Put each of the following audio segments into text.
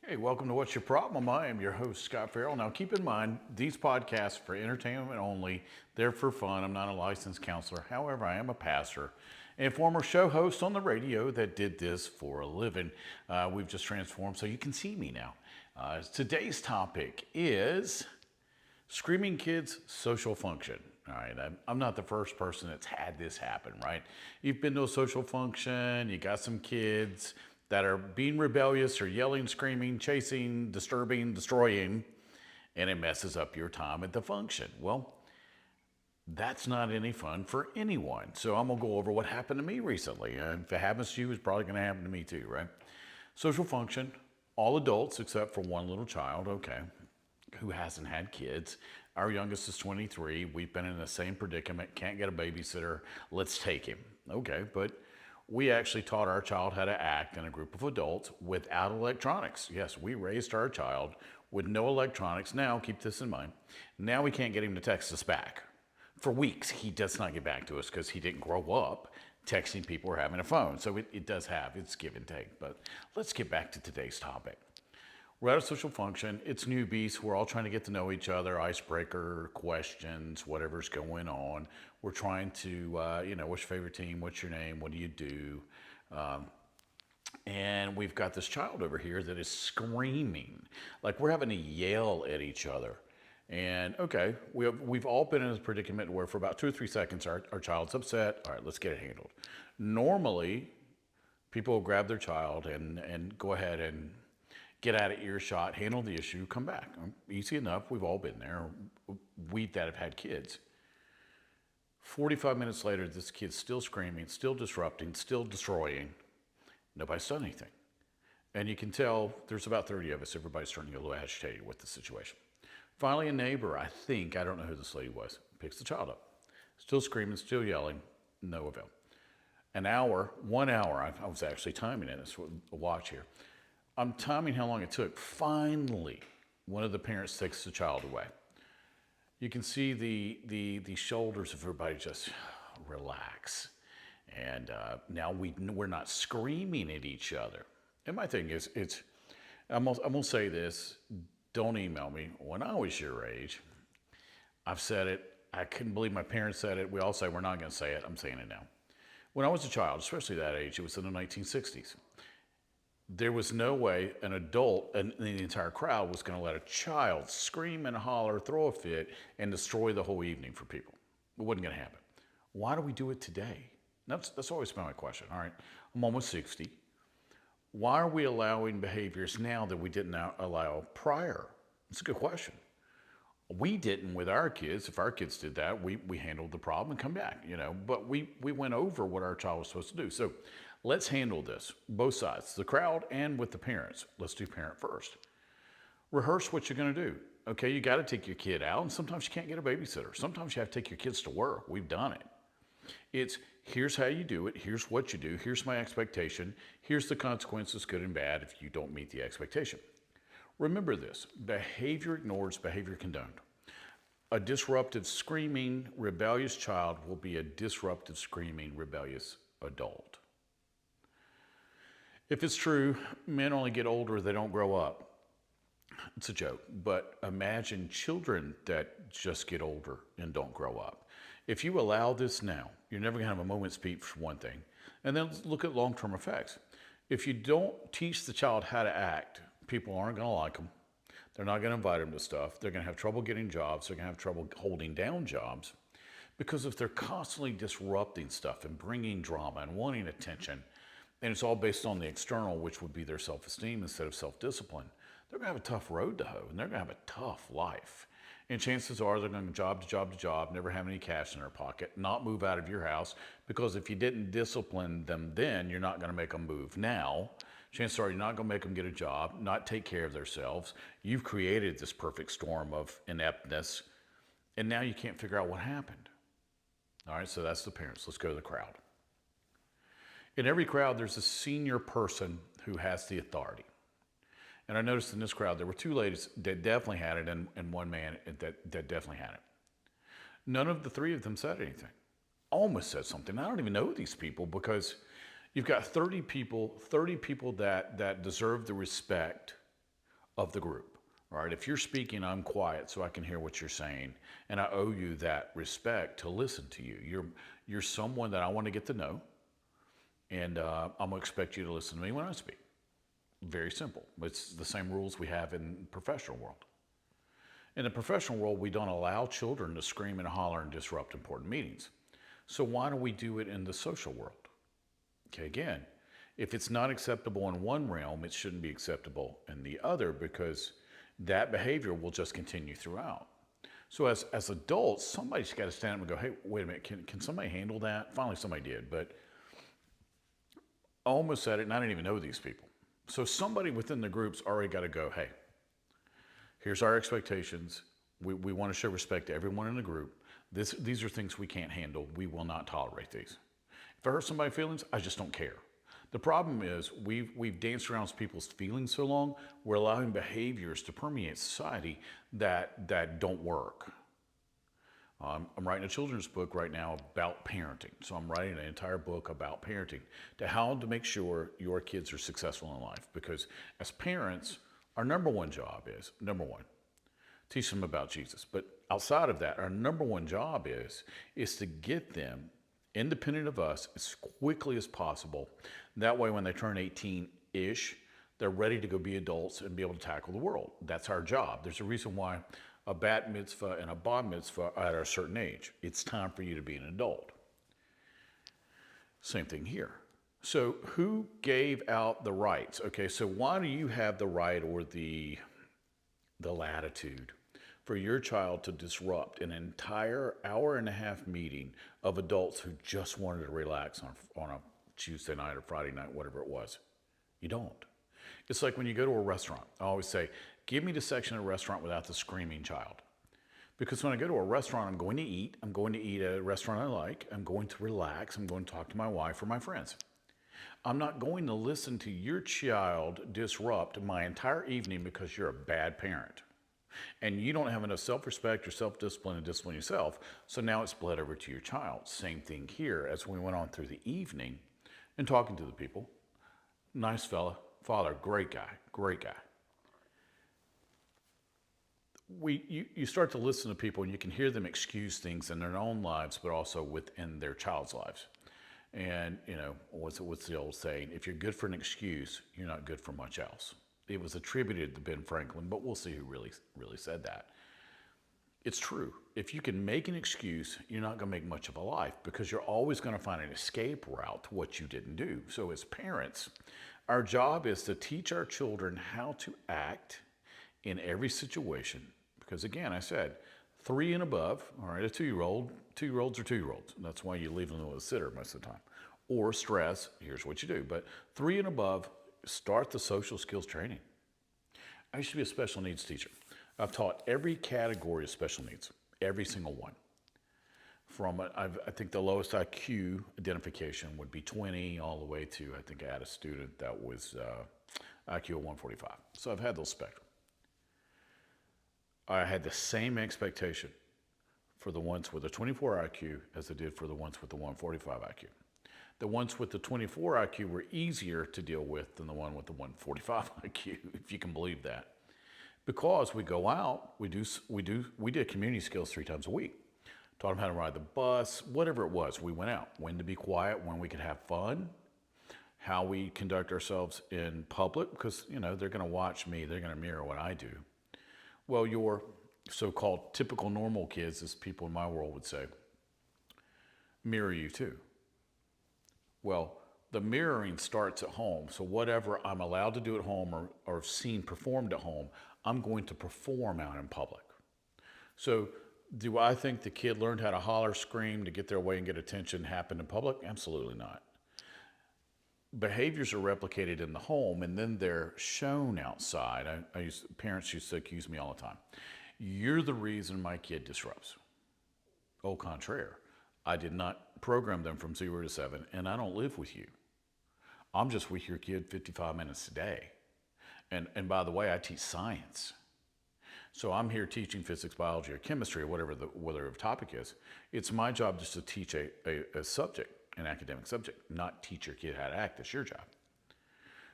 Hey, welcome to What's Your Problem? I am your host, Scott Farrell. Now, keep in mind, these podcasts are for entertainment only. They're for fun. I'm not a licensed counselor. However, I am a pastor and former show host on the radio that did this for a living. We've just transformed so you can see me now. Today's topic is screaming kids' social function. All right, I'm not the first person that's had this happen, right? You've been to a social function, you got some kids that are being rebellious or yelling, screaming, chasing, disturbing, destroying, and it messes up your time at the function. Well, that's not any fun for anyone. So I'm gonna go over what happened to me recently. If it happens to you, it's probably gonna happen to me too, right? Social function, all adults except for one little child, okay, who hasn't had kids. Our youngest is 23. We've been in the same predicament, can't get a babysitter. Let's take him. Okay, but we actually taught our child how to act in a group of adults without electronics. Yes, we raised our child with no electronics. Now, keep this in mind, now we can't get him to text us back. For weeks, he does not get back to us because he didn't grow up texting people or having a phone. So it does have its give and take. But let's get back to today's topic. We're at a social function. It's newbies. We're all trying to get to know each other, icebreaker questions, whatever's going on. We're trying to, what's your favorite team? What's your name? What do you do? And we've got this child over here that is screaming. Like we're having to yell at each other. And okay, we've all been in this predicament where for about 2 or 3 seconds, our child's upset. All right, let's get it handled. Normally, people will grab their child and go ahead and get out of earshot, handle the issue, come back. Easy enough. We've all been there. We that have had kids. 45 minutes later, this kid's still screaming, still disrupting, still destroying. Nobody's done anything. And you can tell there's about 30 of us. Everybody's starting to get a little agitated with the situation. Finally, a neighbor, I don't know who this lady was, picks the child up. Still screaming, still yelling, no avail. 1 hour, I was actually timing it. It's a watch here. I'm timing how long it took. Finally, one of the parents takes the child away. You can see the shoulders of everybody just relax. And now we're not screaming at each other. And my thing is, I'm gonna say this, don't email me. When I was your age, I've said it, I couldn't believe my parents said it. We all say we're not gonna say it, I'm saying it now. When I was a child, especially that age, it was in the 1960s. There was no way an adult and the entire crowd was going to let a child scream and holler, throw a fit, and destroy the whole evening for people. It wasn't going to happen. Why do we do it today? That's always been my question. All right, I'm almost 60. Why are we allowing behaviors now that we didn't allow prior? It's a good question. We didn't with our kids. If our kids did that, we handled the problem and come back, But we went over what our child was supposed to do. So let's handle this, both sides, the crowd and with the parents. Let's do parent first. Rehearse what you're going to do. Okay, you got to take your kid out, and sometimes you can't get a babysitter. Sometimes you have to take your kids to work. We've done it. It's here's how you do it. Here's what you do. Here's my expectation. Here's the consequences, good and bad, if you don't meet the expectation. Remember this, behavior ignored, behavior condoned. A disruptive, screaming, rebellious child will be a disruptive, screaming, rebellious adult. If it's true, men only get older, they don't grow up. It's a joke, but imagine children that just get older and don't grow up. If you allow this now, you're never gonna have a moment's peace for one thing. And then look at long-term effects. If you don't teach the child how to act, people aren't gonna like them. They're not gonna invite them to stuff. They're gonna have trouble getting jobs. They're gonna have trouble holding down jobs. Because if they're constantly disrupting stuff and bringing drama and wanting attention, and it's all based on the external, which would be their self-esteem instead of self-discipline, they're gonna have a tough road to hoe, and they're gonna have a tough life. And chances are they're gonna go job to job to job, never have any cash in their pocket, not move out of your house, because if you didn't discipline them then, you're not gonna make them move now. Chances are you're not gonna make them get a job, not take care of themselves. You've created this perfect storm of ineptness, and now you can't figure out what happened. All right, so that's the parents. Let's go to the crowd. In every crowd, there's a senior person who has the authority. And I noticed in this crowd, there were two ladies that definitely had it and one man that definitely had it. None of the three of them said anything. Almost said something. I don't even know these people because you've got 30 people that deserve the respect of the group. All right, if you're speaking, I'm quiet so I can hear what you're saying, and I owe you that respect to listen to you. You're someone that I want to get to know, and I'm gonna expect you to listen to me when I speak. Very simple. It's the same rules we have in the professional world. In the professional world, we don't allow children to scream and holler and disrupt important meetings. So why do we do it in the social world? Okay, again, if it's not acceptable in one realm, it shouldn't be acceptable in the other, because that behavior will just continue throughout. So as adults, somebody's got to stand up and go, hey, wait a minute, can somebody handle that? Finally, somebody did, but I almost said it, and I didn't even know these people. So somebody within the group's already got to go, hey, here's our expectations. We want to show respect to everyone in the group. These are things we can't handle. We will not tolerate these. If I hurt somebody's feelings, I just don't care. The problem is we've danced around people's feelings so long, we're allowing behaviors to permeate society that don't work. I'm writing a children's book right now about parenting. So I'm writing an entire book about parenting, to how to make sure your kids are successful in life. Because as parents, our number one job is, number one, teach them about Jesus. But outside of that, our number one job is to get them independent of us as quickly as possible. That way, when they turn 18-ish, they're ready to go be adults and be able to tackle the world. That's our job. There's a reason why a bat mitzvah and a bar mitzvah are at a certain age. It's time for you to be an adult. Same thing here. So who gave out the rights? Okay, so why do you have the right or the latitude for your child to disrupt an entire hour-and-a-half meeting of adults who just wanted to relax on a Tuesday night or Friday night, whatever it was? You don't. It's like when you go to a restaurant. I always say, give me the section of the restaurant without the screaming child. Because when I go to a restaurant, I'm going to eat. I'm going to eat at a restaurant I like. I'm going to relax. I'm going to talk to my wife or my friends. I'm not going to listen to your child disrupt my entire evening because you're a bad parent. And you don't have enough self-respect or self-discipline to discipline yourself. So now it's bled over to your child. Same thing here as we went on through the evening and talking to the people. Nice fella, father, great guy, great guy. You start to listen to people and you can hear them excuse things in their own lives, but also within their child's lives. And, you know, what's the old saying? If you're good for an excuse, you're not good for much else. It was attributed to Ben Franklin, but we'll see who really said that. It's true. If you can make an excuse, you're not going to make much of a life, because you're always going to find an escape route to what you didn't do. So as parents, our job is to teach our children how to act in every situation. Because again, I said, 3 and above, all right, a 2-year-old, 2-year-olds are 2-year-olds. That's why you leave them with a sitter most of the time. Or stress, here's what you do. But 3 and above, start the social skills training. I used to be a special needs teacher. I've taught every category of special needs, every single one. I think the lowest IQ identification would be 20, all the way to, I think I had a student that was IQ of 145. So I've had those spectrum. I had the same expectation for the ones with a 24 IQ as I did for the ones with the 145 IQ. The ones with the 24 IQ were easier to deal with than the one with the 145 IQ, if you can believe that. Because we go out, we did community skills 3 times a week. Taught them how to ride the bus, whatever it was. We went out, when to be quiet, when we could have fun, how we conduct ourselves in public, because, you know, they're going to watch me, they're going to mirror what I do. Well, your so-called typical normal kids, as people in my world would say, mirror you too. Well, the mirroring starts at home. So whatever I'm allowed to do at home or seen performed at home, I'm going to perform out in public. So do I think the kid learned how to holler, scream to get their way and get attention happen in public? Absolutely not. Behaviors are replicated in the home, and then they're shown outside. Parents used to accuse me all the time. You're the reason my kid disrupts. Au contraire. I did not program them from 0 to 7, and I don't live with you. I'm just with your kid 55 minutes a day. And by the way, I teach science. So I'm here teaching physics, biology, or chemistry, or whatever the topic is. It's my job just to teach a subject, an academic subject, not teach your kid how to act. That's your job.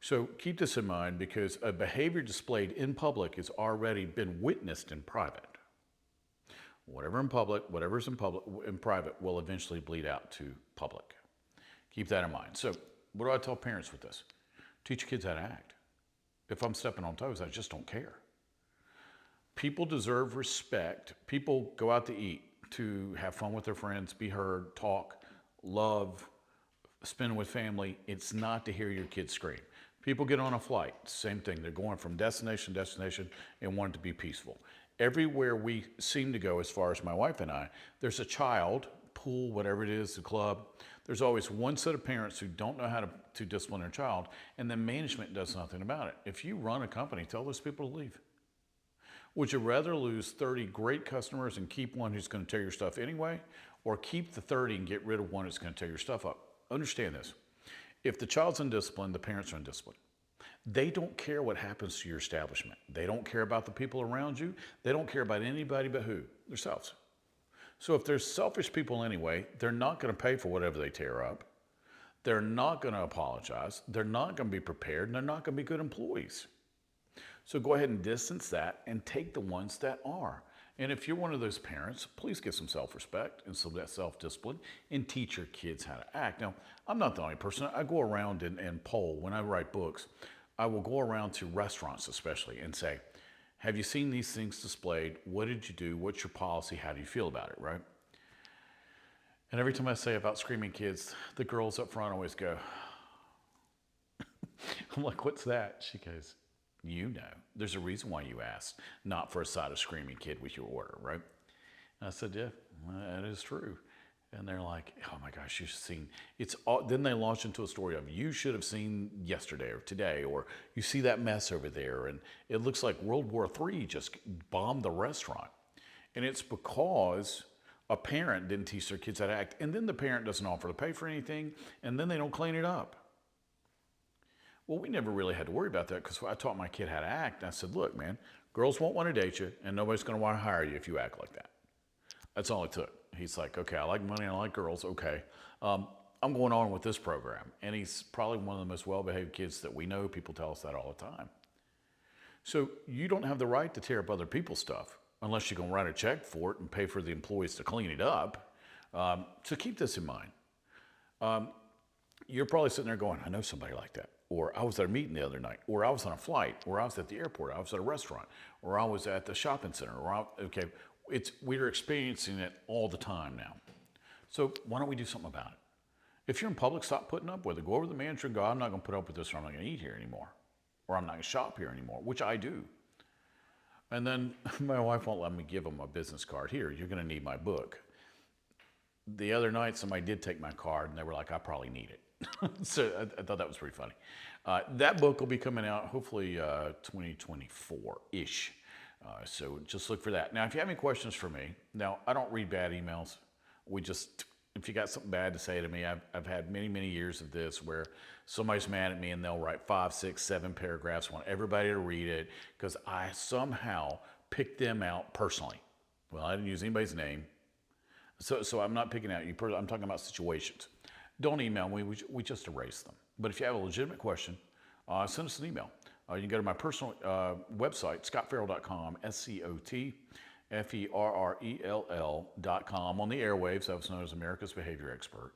So keep this in mind because a behavior displayed in public has already been witnessed in private. Whatever in public, whatever's in public, in private will eventually bleed out to public. Keep that in mind. So what do I tell parents with this? Teach your kids how to act. If I'm stepping on toes, I just don't care. People deserve respect. People go out to eat, to have fun with their friends, be heard, talk, love, spend with family. It's not to hear your kids scream. People get on a flight, same thing. They're going from destination to destination and want it to be peaceful. Everywhere we seem to go, as far as my wife and I, there's a child, pool, whatever it is, the club. There's always one set of parents who don't know how to discipline their child, and then management does nothing about it. If you run a company, tell those people to leave. Would you rather lose 30 great customers and keep one who's going to tear your stuff anyway, or keep the 30 and get rid of one that's going to tear your stuff up? Understand this. If the child's undisciplined, the parents are undisciplined. They don't care what happens to your establishment. They don't care about the people around you. They don't care about anybody but who? Themselves. So if they're selfish people anyway, they're not going to pay for whatever they tear up. They're not going to apologize. They're not going to be prepared, and they're not going to be good employees. So go ahead and distance that and take the ones that are. And if you're one of those parents, please get some self-respect and some of that self-discipline and teach your kids how to act. Now, I'm not the only person. I go around and poll. When I write books, I will go around to restaurants especially and say, have you seen these things displayed? What did you do? What's your policy? How do you feel about it, right? And every time I say about screaming kids, the girls up front always go, I'm like, what's that? She goes, you know, there's a reason why you asked, not for a side of screaming kid with your order, right? And I said, yeah, that is true. And they're like, oh my gosh, you've seen, it's all, then they launch into a story of, you should have seen yesterday or today, or you see that mess over there. And it looks like World War III just bombed the restaurant. And it's because a parent didn't teach their kids how to act. And then the parent doesn't offer to pay for anything. And then they don't clean it up. Well, we never really had to worry about that because I taught my kid how to act. And I said, look, man, girls won't want to date you and nobody's going to want to hire you if you act like that. That's all it took. He's like, okay, I like money and I like girls. Okay. I'm going on with this program. And he's probably one of the most well-behaved kids that we know. People tell us that all the time. So you don't have the right to tear up other people's stuff unless you're going to write a check for it and pay for the employees to clean it up. So keep this in mind. You're probably sitting there going, I know somebody like that. Or I was at a meeting the other night, or I was on a flight, or I was at the airport, I was at a restaurant, or I was at the shopping center, we're experiencing it all the time now. So why don't we do something about it? If you're in public, stop putting up with it. Go over to the manager and go, I'm not going to put up with this, or I'm not going to eat here anymore, or I'm not going to shop here anymore, which I do. And then my wife won't let me give them a business card. Here, you're going to need my book. The other night, somebody did take my card, and they were like, I probably need it. So I thought that was pretty funny. That book will be coming out hopefully 2024-ish. So just look for that. Now, if you have any questions for me, now I don't read bad emails. If you got something bad to say to me, I've had many, many years of this where somebody's mad at me and they'll write 5, 6, 7 paragraphs, want everybody to read it because I somehow picked them out personally. Well, I didn't use anybody's name. So I'm not picking out you. I'm talking about situations. Don't email me. We just erase them. But if you have a legitimate question, send us an email. You can go to my personal website, scottferrell.com, SCOTFERRELL.com. On the airwaves, I was known as America's Behavior Expert.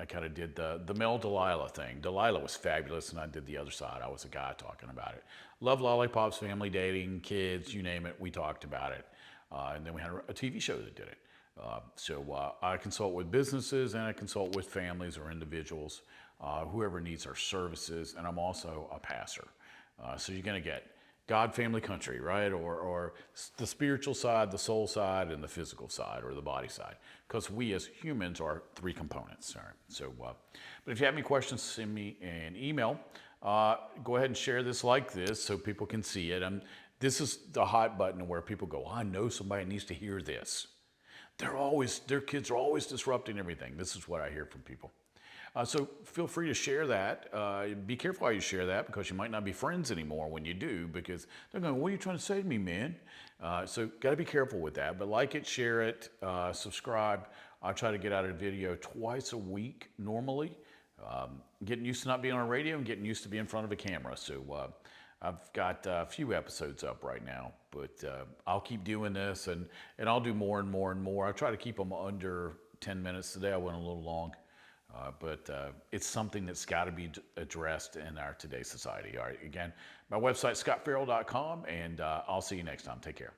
I kind of did the Mel Delilah thing. Delilah was fabulous, and I did the other side. I was a guy talking about it. Love lollipops, family dating, kids, you name it, we talked about it. And then we had a TV show that did it. So I consult with businesses and I consult with families or individuals, whoever needs our services, and I'm also a pastor. So you're going to get God, family, country, right? Or the spiritual side, the soul side, and the physical side, or the body side, because we as humans are 3 components. All right. So, but if you have any questions, send me an email. Go ahead and share this like this so people can see it. This is the hot button where people go, I know somebody needs to hear this. Their kids are always disrupting everything. This is what I hear from people. So feel free to share that. Be careful how you share that because you might not be friends anymore when you do because they're going, what are you trying to say to me, man? So got to be careful with that. But like it, share it, subscribe. I try to get out a video twice a week normally. Getting used to not being on radio and getting used to being in front of a camera. So I've got a few episodes up right now, but I'll keep doing this, and I'll do more and more and more. I try to keep them under 10 minutes. Today I went a little long, but it's something that's got to be addressed in our today's society. All right, again, my website, scottfarrell.com, and I'll see you next time. Take care.